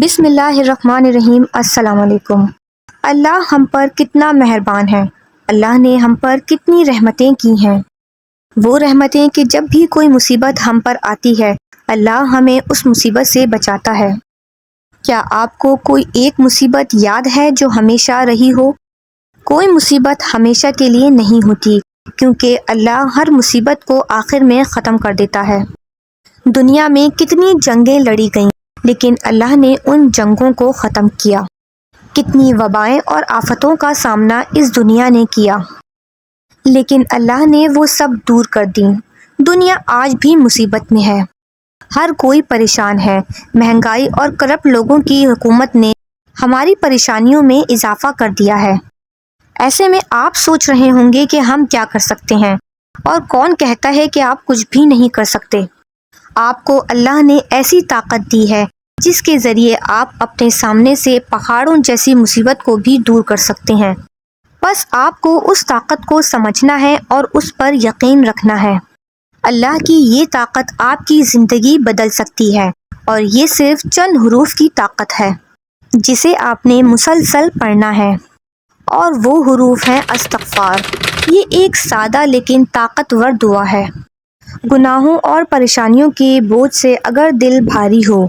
بسم اللہ الرحمن الرحیم۔ السلام علیکم۔ اللہ ہم پر کتنا مہربان ہے، اللہ نے ہم پر کتنی رحمتیں کی ہیں۔ وہ رحمتیں کہ جب بھی کوئی مصیبت ہم پر آتی ہے اللہ ہمیں اس مصیبت سے بچاتا ہے۔ کیا آپ کو کوئی ایک مصیبت یاد ہے جو ہمیشہ رہی ہو؟ کوئی مصیبت ہمیشہ کے لیے نہیں ہوتی، کیونکہ اللہ ہر مصیبت کو آخر میں ختم کر دیتا ہے۔ دنیا میں کتنی جنگیں لڑی گئیں، لیکن اللہ نے ان جنگوں کو ختم کیا۔ کتنی وبائیں اور آفتوں کا سامنا اس دنیا نے کیا، لیکن اللہ نے وہ سب دور کر دیں۔ دنیا آج بھی مصیبت میں ہے، ہر کوئی پریشان ہے۔ مہنگائی اور کرپٹ لوگوں کی حکومت نے ہماری پریشانیوں میں اضافہ کر دیا ہے۔ ایسے میں آپ سوچ رہے ہوں گے کہ ہم کیا کر سکتے ہیں، اور کون کہتا ہے کہ آپ کچھ بھی نہیں کر سکتے۔ آپ کو اللہ نے ایسی طاقت دی ہے جس کے ذریعے آپ اپنے سامنے سے پہاڑوں جیسی مصیبت کو بھی دور کر سکتے ہیں۔ بس آپ کو اس طاقت کو سمجھنا ہے اور اس پر یقین رکھنا ہے۔ اللہ کی یہ طاقت آپ کی زندگی بدل سکتی ہے، اور یہ صرف چند حروف کی طاقت ہے جسے آپ نے مسلسل پڑھنا ہے، اور وہ حروف ہیں استغفار۔ یہ ایک سادہ لیکن طاقتور دعا ہے۔ گناہوں اور پریشانیوں کے بوجھ سے اگر دل بھاری ہو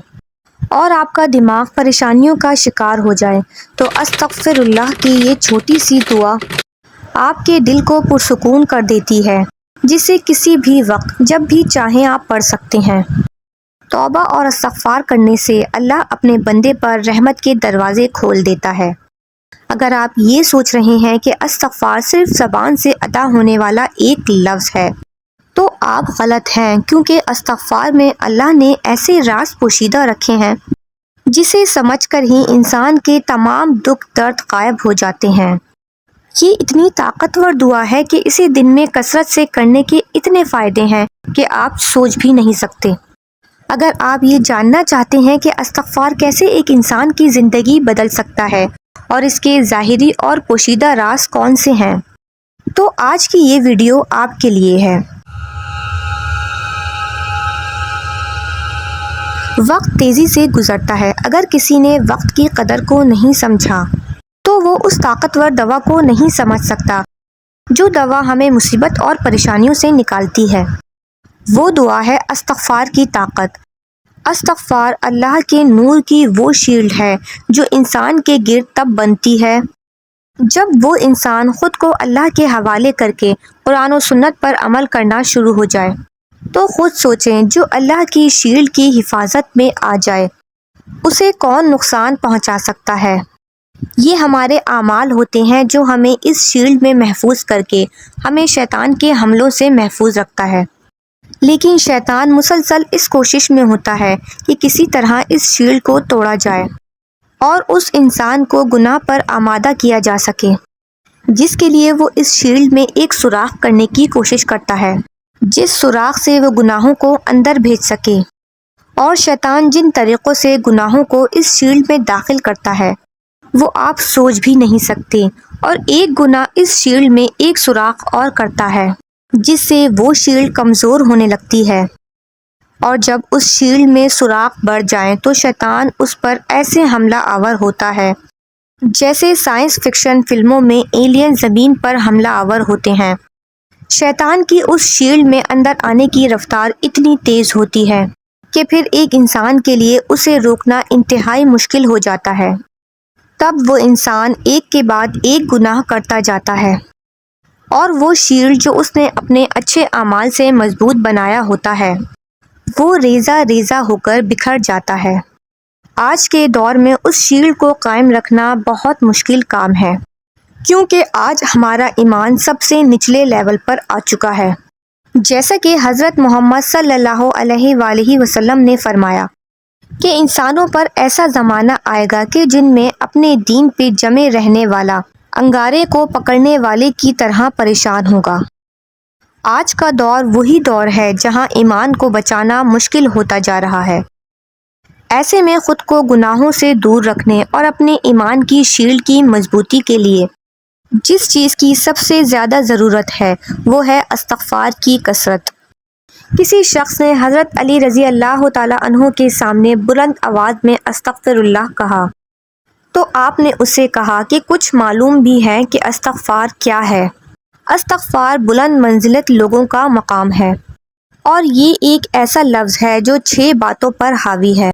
اور آپ کا دماغ پریشانیوں کا شکار ہو جائے تو استغفر اللہ کی یہ چھوٹی سی دعا آپ کے دل کو پرسکون کر دیتی ہے، جسے کسی بھی وقت جب بھی چاہیں آپ پڑھ سکتے ہیں۔ توبہ اور استغفار کرنے سے اللہ اپنے بندے پر رحمت کے دروازے کھول دیتا ہے۔ اگر آپ یہ سوچ رہے ہیں کہ استغفار صرف زبان سے ادا ہونے والا ایک لفظ ہے تو آپ غلط ہیں، کیونکہ استغفار میں اللہ نے ایسے راز پوشیدہ رکھے ہیں جسے سمجھ کر ہی انسان کے تمام دکھ درد غائب ہو جاتے ہیں۔ یہ اتنی طاقتور دعا ہے کہ اسے دن میں کثرت سے کرنے کے اتنے فائدے ہیں کہ آپ سوچ بھی نہیں سکتے۔ اگر آپ یہ جاننا چاہتے ہیں کہ استغفار کیسے ایک انسان کی زندگی بدل سکتا ہے اور اس کے ظاہری اور پوشیدہ راز کون سے ہیں، تو آج کی یہ ویڈیو آپ کے لیے ہے۔ وقت تیزی سے گزرتا ہے۔ اگر کسی نے وقت کی قدر کو نہیں سمجھا تو وہ اس طاقتور دوا کو نہیں سمجھ سکتا جو دوا ہمیں مصیبت اور پریشانیوں سے نکالتی ہے۔ وہ دعا ہے استغفار کی طاقت۔ استغفار اللہ کے نور کی وہ شیلڈ ہے جو انسان کے گرد تب بنتی ہے جب وہ انسان خود کو اللہ کے حوالے کر کے قرآن و سنت پر عمل کرنا شروع ہو جائے۔ تو خود سوچیں، جو اللہ کی شیلڈ کی حفاظت میں آ جائے اسے کون نقصان پہنچا سکتا ہے؟ یہ ہمارے اعمال ہوتے ہیں جو ہمیں اس شیلڈ میں محفوظ کر کے ہمیں شیطان کے حملوں سے محفوظ رکھتا ہے۔ لیکن شیطان مسلسل اس کوشش میں ہوتا ہے کہ کسی طرح اس شیلڈ کو توڑا جائے اور اس انسان کو گناہ پر آمادہ کیا جا سکے، جس کے لیے وہ اس شیلڈ میں ایک سوراخ کرنے کی کوشش کرتا ہے، جس سوراخ سے وہ گناہوں کو اندر بھیج سکے۔ اور شیطان جن طریقوں سے گناہوں کو اس شیلڈ میں داخل کرتا ہے وہ آپ سوچ بھی نہیں سکتے، اور ایک گناہ اس شیلڈ میں ایک سوراخ اور کرتا ہے جس سے وہ شیلڈ کمزور ہونے لگتی ہے، اور جب اس شیلڈ میں سوراخ بڑھ جائیں تو شیطان اس پر ایسے حملہ آور ہوتا ہے جیسے سائنس فکشن فلموں میں ایلین زمین پر حملہ آور ہوتے ہیں۔ شیطان کی اس شیلڈ میں اندر آنے کی رفتار اتنی تیز ہوتی ہے کہ پھر ایک انسان کے لیے اسے روکنا انتہائی مشکل ہو جاتا ہے۔ تب وہ انسان ایک کے بعد ایک گناہ کرتا جاتا ہے، اور وہ شیلڈ جو اس نے اپنے اچھے اعمال سے مضبوط بنایا ہوتا ہے وہ ریزہ ریزہ ہو کر بکھر جاتا ہے۔ آج کے دور میں اس شیلڈ کو قائم رکھنا بہت مشکل کام ہے، کیونکہ آج ہمارا ایمان سب سے نچلے لیول پر آ چکا ہے۔ جیسا کہ حضرت محمد صلی اللہ علیہ وآلہ وسلم نے فرمایا کہ انسانوں پر ایسا زمانہ آئے گا کہ جن میں اپنے دین پہ جمے رہنے والا انگارے کو پکڑنے والے کی طرح پریشان ہوگا۔ آج کا دور وہی دور ہے جہاں ایمان کو بچانا مشکل ہوتا جا رہا ہے۔ ایسے میں خود کو گناہوں سے دور رکھنے اور اپنے ایمان کی شیلڈ کی مضبوطی کے لیے جس چیز کی سب سے زیادہ ضرورت ہے وہ ہے استغفار کی کثرت۔ کسی شخص نے حضرت علی رضی اللہ تعالیٰ عنہ کے سامنے بلند آواز میں استغفر اللہ کہا تو آپ نے اس سے کہا کہ کچھ معلوم بھی ہے کہ استغفار کیا ہے؟ استغفار بلند منزلت لوگوں کا مقام ہے، اور یہ ایک ایسا لفظ ہے جو 6 باتوں پر حاوی ہے۔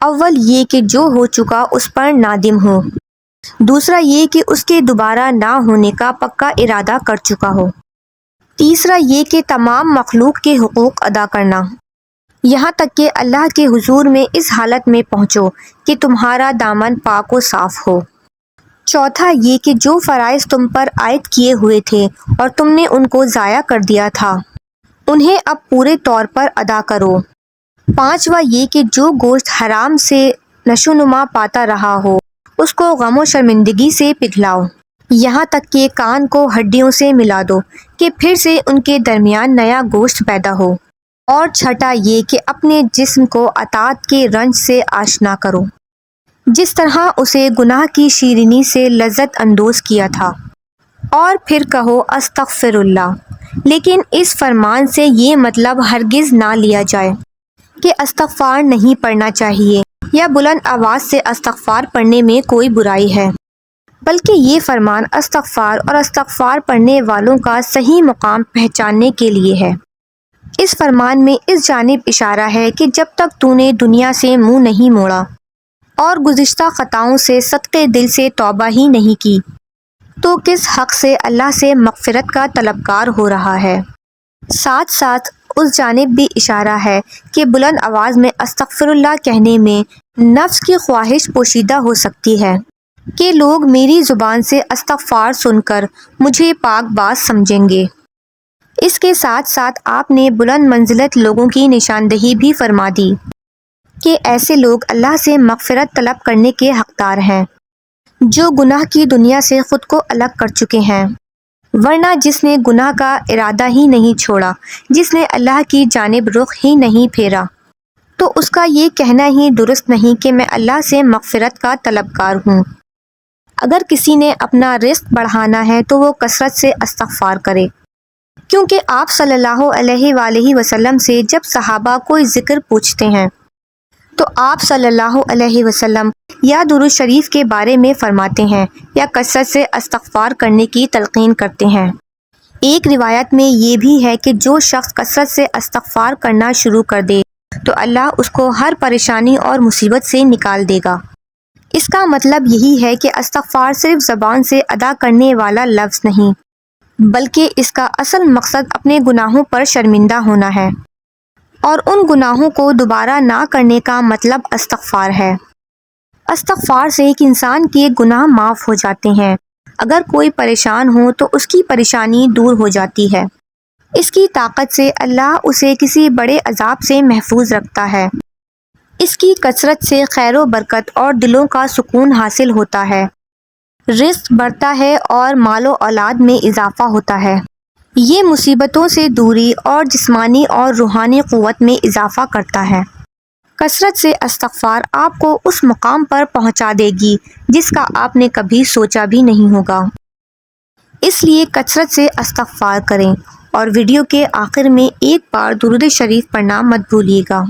اول یہ کہ جو ہو چکا اس پر نادم ہو، دوسرا یہ کہ اس کے دوبارہ نہ ہونے کا پکا ارادہ کر چکا ہو، تیسرا یہ کہ تمام مخلوق کے حقوق ادا کرنا، یہاں تک کہ اللہ کے حضور میں اس حالت میں پہنچو کہ تمہارا دامن پاک و صاف ہو، چوتھا یہ کہ جو فرائض تم پر عائد کیے ہوئے تھے اور تم نے ان کو ضائع کر دیا تھا انہیں اب پورے طور پر ادا کرو، پانچواں یہ کہ جو گوشت حرام سے نشوونما پاتا رہا ہو اس کو غم و شرمندگی سے پگھلاؤ، یہاں تک کہ کان کو ہڈیوں سے ملا دو کہ پھر سے ان کے درمیان نیا گوشت پیدا ہو، اور چھٹا یہ کہ اپنے جسم کو اطاعت کے رنج سے آشنا کرو جس طرح اسے گناہ کی شیرینی سے لذت اندوز کیا تھا، اور پھر کہو استغفر اللہ۔ لیکن اس فرمان سے یہ مطلب ہرگز نہ لیا جائے کہ استغفار نہیں پڑھنا چاہیے یا بلند آواز سے استغفار پڑھنے میں کوئی برائی ہے، بلکہ یہ فرمان استغفار اور استغفار پڑھنے والوں کا صحیح مقام پہچاننے کے لیے ہے۔ اس فرمان میں اس جانب اشارہ ہے کہ جب تک تو نے دنیا سے منہ نہیں موڑا اور گزشتہ خطاؤں سے صدقے دل سے توبہ ہی نہیں کی تو کس حق سے اللہ سے مغفرت کا طلبگار ہو رہا ہے۔ ساتھ ساتھ اس جانب بھی اشارہ ہے کہ بلند آواز میں استغفر اللہ کہنے میں نفس کی خواہش پوشیدہ ہو سکتی ہے کہ لوگ میری زبان سے استغفار سن کر مجھے پاک باز سمجھیں گے۔ اس کے ساتھ ساتھ آپ نے بلند منزلت لوگوں کی نشاندہی بھی فرما دی کہ ایسے لوگ اللہ سے مغفرت طلب کرنے کے حقدار ہیں جو گناہ کی دنیا سے خود کو الگ کر چکے ہیں، ورنہ جس نے گناہ کا ارادہ ہی نہیں چھوڑا، جس نے اللہ کی جانب رخ ہی نہیں پھیرا، تو اس کا یہ کہنا ہی درست نہیں کہ میں اللہ سے مغفرت کا طلبگار ہوں۔ اگر کسی نے اپنا رزق بڑھانا ہے تو وہ کثرت سے استغفار کرے، کیونکہ آپ صلی اللہ علیہ وآلہ وسلم سے جب صحابہ کوئی ذکر پوچھتے ہیں تو آپ صلی اللہ علیہ وسلم یا درود شریف کے بارے میں فرماتے ہیں یا کثرت سے استغفار کرنے کی تلقین کرتے ہیں۔ ایک روایت میں یہ بھی ہے کہ جو شخص کثرت سے استغفار کرنا شروع کر دے تو اللہ اس کو ہر پریشانی اور مصیبت سے نکال دے گا۔ اس کا مطلب یہی ہے کہ استغفار صرف زبان سے ادا کرنے والا لفظ نہیں، بلکہ اس کا اصل مقصد اپنے گناہوں پر شرمندہ ہونا ہے، اور ان گناہوں کو دوبارہ نہ کرنے کا مطلب استغفار ہے۔ استغفار سے ایک انسان کے گناہ معاف ہو جاتے ہیں، اگر کوئی پریشان ہو تو اس کی پریشانی دور ہو جاتی ہے، اس کی طاقت سے اللہ اسے کسی بڑے عذاب سے محفوظ رکھتا ہے، اس کی کثرت سے خیر و برکت اور دلوں کا سکون حاصل ہوتا ہے، رزق بڑھتا ہے اور مال و اولاد میں اضافہ ہوتا ہے، یہ مصیبتوں سے دوری اور جسمانی اور روحانی قوت میں اضافہ کرتا ہے۔ کثرت سے استغفار آپ کو اس مقام پر پہنچا دے گی جس کا آپ نے کبھی سوچا بھی نہیں ہوگا۔ اس لیے کثرت سے استغفار کریں، اور ویڈیو کے آخر میں ایک بار درود شریف پڑھنا مت بھولیے گا۔